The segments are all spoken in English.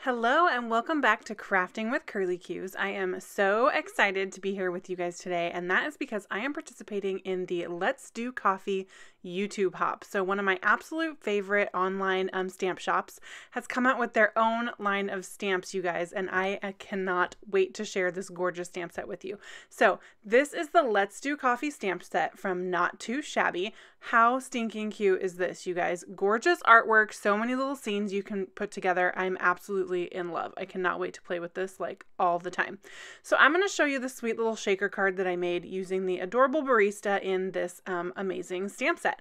Hello and welcome back to Crafting with Curly Cues. I am so excited to be here with you guys today, and that is because I am participating in the Let's Do Coffee YouTube Hop. So one of my absolute favorite online stamp shops has come out with their own line of stamps, you guys, and I cannot wait to share this gorgeous stamp set with you. So this is the Let's Do Coffee stamp set from Not2Shabby. How stinking cute is this, you guys? Gorgeous artwork, so many little scenes you can put together. I'm absolutely in love. I cannot wait to play with this like all the time. So I'm going to show you the sweet little shaker card that I made using the adorable barista in this amazing stamp set.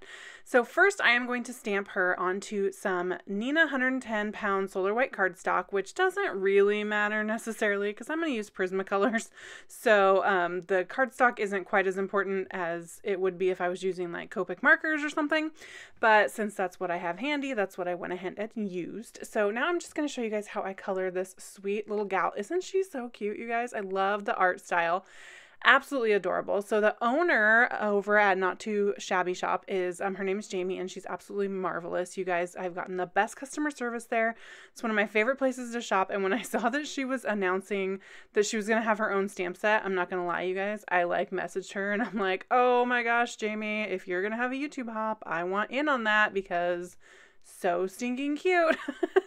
So first I am going to stamp her onto some Nina 110 pound solar white cardstock, which doesn't really matter necessarily because I'm going to use Prismacolors. So the cardstock isn't quite as important as it would be if I was using like Copic markers or something. But since that's what I have handy, that's what I went ahead and used. So now I'm just going to show you guys how I color this sweet little gal. Isn't she so cute, you guys? I love the art style. Absolutely adorable. So the owner over at Not2Shabby shop is, her name is Jamie, and she's absolutely marvelous. You guys, I've gotten the best customer service there. It's one of my favorite places to shop. And when I saw that she was announcing that she was going to have her own stamp set, I'm not going to lie, you guys, I like messaged her and I'm like, oh my gosh, Jamie, if you're going to have a YouTube hop, I want in on that because so stinking cute.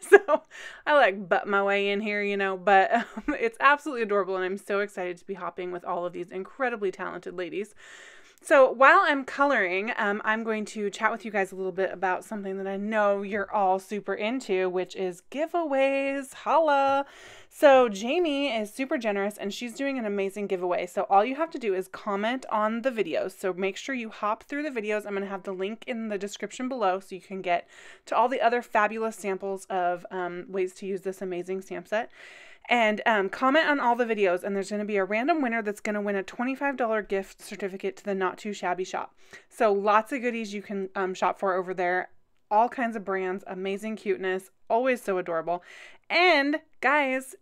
So I like butt my way in here, you know, but it's absolutely adorable and I'm so excited to be hopping with all of these incredibly talented ladies. So while I'm coloring, I'm going to chat with you guys a little bit about something that I know you're all super into, which is giveaways. Holla! So Jamie is super generous and she's doing an amazing giveaway. So all you have to do is comment on the videos. So make sure you hop through the videos. I'm going to have the link in the description below so you can get to all the other fabulous samples of ways to use this amazing stamp set. And comment on all the videos, and there's going to be a random winner that's going to win a $25 gift certificate to the Not2Shabby shop. So lots of goodies you can shop for over there. All kinds of brands, amazing cuteness, always so adorable. And guys,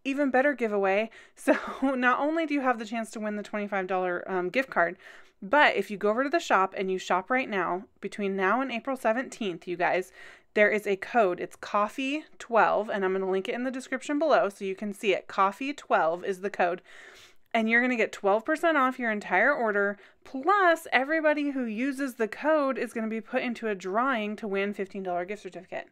even better giveaway. So not only do you have the chance to win the $25 gift card, but if you go over to the shop and you shop right now, between now and April 17th, you guys, there is a code. It's coffee12, and I'm going to link it in the description below so you can see it. Coffee12 is the code, and you're going to get 12% off your entire order, plus everybody who uses the code is going to be put into a drawing to win $15 gift certificate.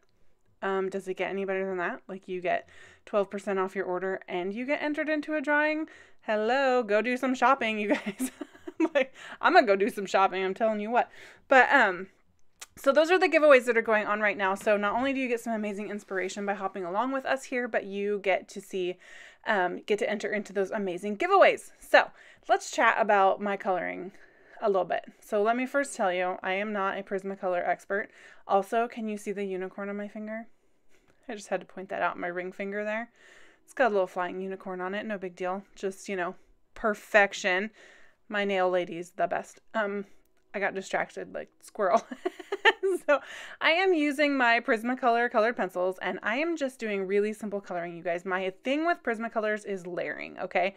Does it get any better than that? Like, you get 12% off your order and you get entered into a drawing? Hello, go do some shopping, you guys. Like, I'm gonna go do some shopping, I'm telling you what. But so those are the giveaways that are going on right now. So not only do you get some amazing inspiration by hopping along with us here, but you get to see, get to enter into those amazing giveaways. So let's chat about my coloring a little bit. So let me first tell you, I am not a Prismacolor expert. Also, can you see the unicorn on my finger? I just had to point that out, my ring finger there. It's got a little flying unicorn on it, no big deal. Just, you know, perfection. My nail lady's the best. I got distracted like squirrel. So I am using my Prismacolor colored pencils and I am just doing really simple coloring, you guys. My thing with Prismacolors is layering, okay?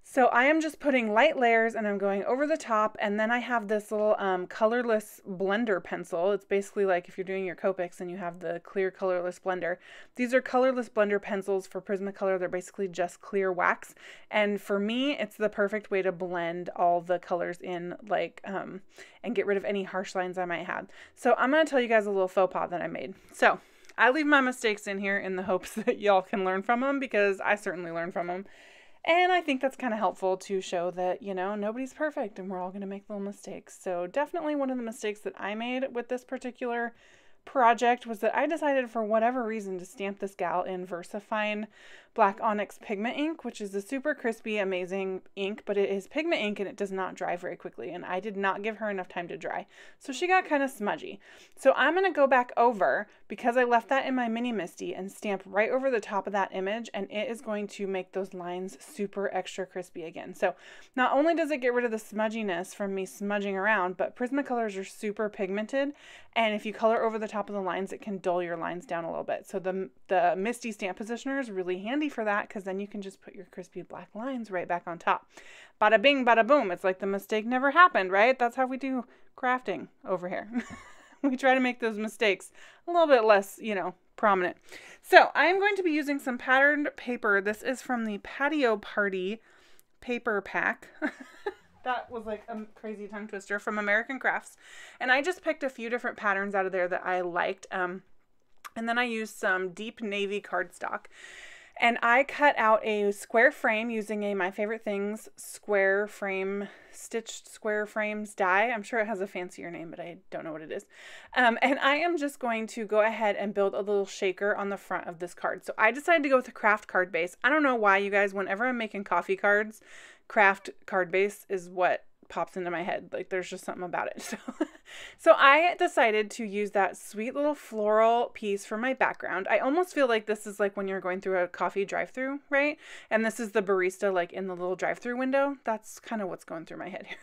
So I am just putting light layers and I'm going over the top, and then I have this little colorless blender pencil. It's basically like if you're doing your Copics and you have the clear colorless blender. These are colorless blender pencils for Prismacolor. They're basically just clear wax. And for me, it's the perfect way to blend all the colors in, like, and get rid of any harsh lines I might have. So I'm going to tell you guys a little faux pas that I made. So I leave my mistakes in here in the hopes that y'all can learn from them, because I certainly learn from them. And I think that's kind of helpful to show that, you know, nobody's perfect and we're all going to make little mistakes. So definitely one of the mistakes that I made with this particular project was that I decided for whatever reason to stamp this gal in VersaFine Black Onyx Pigment ink, which is a super crispy, amazing ink, but it is pigment ink and it does not dry very quickly. And I did not give her enough time to dry. So she got kind of smudgy. So I'm going to go back over, because I left that in my mini Misty, and stamp right over the top of that image, and it is going to make those lines super extra crispy again. So not only does it get rid of the smudginess from me smudging around, but Prismacolors are super pigmented, and if you color over the top of the lines, it can dull your lines down a little bit. So the Misty stamp positioner is really handy for that, because then you can just put your crispy black lines right back on top. Bada bing, bada boom. It's like the mistake never happened, right? That's how we do crafting over here. We try to make those mistakes a little bit less, you know, prominent. So I'm going to be using some patterned paper. This is from the Patio Party paper pack. That was like a crazy tongue twister, from American Crafts. And I just picked a few different patterns out of there that I liked. And then I used some deep navy cardstock. And I cut out a square frame using a My Favorite Things square frame, stitched square frames die. I'm sure it has a fancier name, but I don't know what it is. And I am just going to go ahead and build a little shaker on the front of this card. So I decided to go with a craft card base. I don't know why, you guys, whenever I'm making coffee cards, craft card base is what pops into my head. Like, there's just something about it. So I decided to use that sweet little floral piece for my background. I almost feel like this is like when you're going through a coffee drive-through, right? And this is the barista like in the little drive-through window. That's kind of what's going through my head here.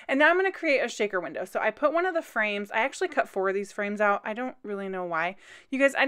And now I'm going to create a shaker window. So I put one of the frames, I actually cut 4 of these frames out. I don't really know why. You guys, I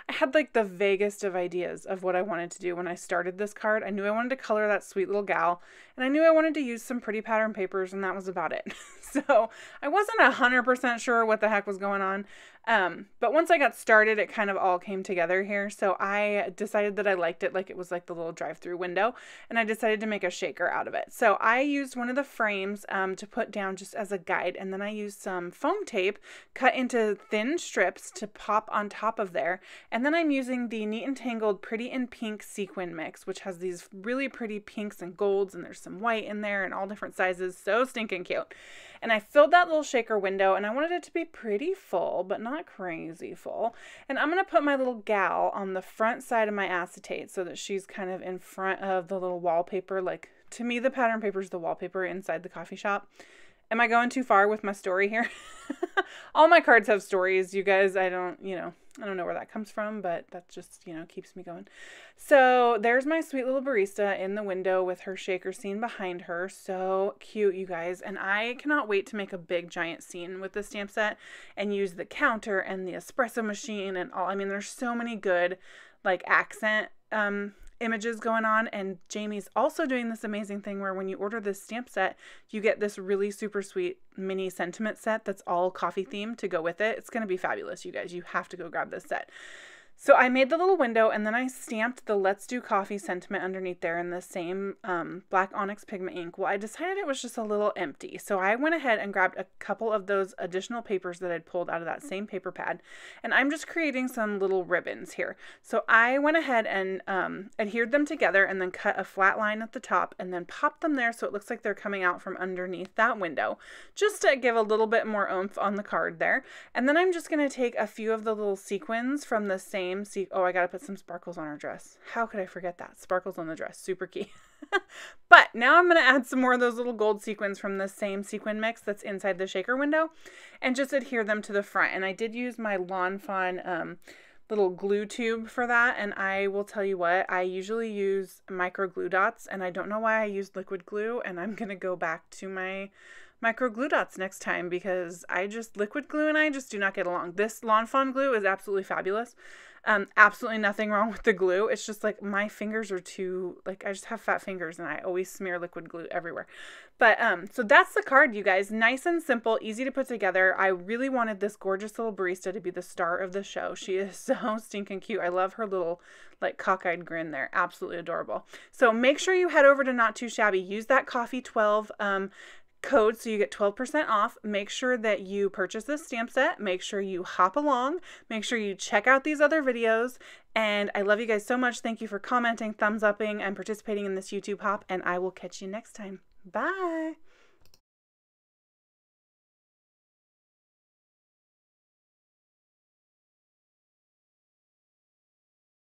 had like the vaguest of ideas of what I wanted to do when I started this card. I knew I wanted to color that sweet little gal, and I knew I wanted to use some pretty pattern papers, and that was about it. So I wasn't 100% sure what the heck was going on. But once I got started, it kind of all came together here. So I decided that I liked it, like it was like the little drive-through window, and I decided to make a shaker out of it. So I used one of the frames to put down just as a guide, and then I used some foam tape cut into thin strips to pop on top of there. And then I'm using the Neat and Tangled Pretty in Pink sequin mix, which has these really pretty pinks and golds, and there's some white in there and all different sizes. So stinking cute. And I filled that little shaker window, and I wanted it to be pretty full, but not crazy full. And I'm going to put my little gal on the front side of my acetate so that she's kind of in front of the little wallpaper. Like, to me, the pattern paper is the wallpaper inside the coffee shop. Am I going too far with my story here? All my cards have stories, you guys. I don't know where that comes from, but that just, keeps me going. So there's my sweet little barista in the window with her shaker scene behind her. So cute, you guys. And I cannot wait to make a big giant scene with this stamp set and use the counter and the espresso machine and all. I mean, there's so many good like accent images going on, and Jamie's also doing this amazing thing where when you order this stamp set, you get this really super sweet mini sentiment set that's all coffee themed to go with it. It's going to be fabulous, you guys. You have to go grab this set. So I made the little window, and then I stamped the Let's Do Coffee sentiment underneath there in the same black onyx pigment ink. Well, I decided it was just a little empty. So I went ahead and grabbed a couple of those additional papers that I'd pulled out of that same paper pad. And I'm just creating some little ribbons here. So I went ahead and adhered them together and then cut a flat line at the top and then popped them there so it looks like they're coming out from underneath that window, just to give a little bit more oomph on the card there. And then I'm just going to take a few of the little sequins from the same oh, I gotta put some sparkles on her dress. How could I forget that? Sparkles on the dress, super key. But now I'm gonna add some more of those little gold sequins from the same sequin mix that's inside the shaker window and just adhere them to the front. And I did use my Lawn Fawn little glue tube for that, and I will tell you what, I usually use micro glue dots, and I don't know why I used liquid glue, and I'm gonna go back to my micro glue dots next time because liquid glue and I just do not get along. This Lawn Fawn glue is absolutely fabulous. Absolutely nothing wrong with the glue. It's just like my fingers are too, like, I just have fat fingers and I always smear liquid glue everywhere. But so that's the card, you guys. Nice and simple, easy to put together. I really wanted this gorgeous little barista to be the star of the show. She is so stinking cute. I love her little like cockeyed grin there. Absolutely adorable. So make sure you head over to Not2Shabby. Use that Coffee 12 code so you get 12% off. Make sure that you purchase this stamp set. Make sure you hop along. Make sure you check out these other videos. And I love you guys so much. Thank you for commenting, thumbs upping, and participating in this YouTube hop. And I will catch you next time. Bye.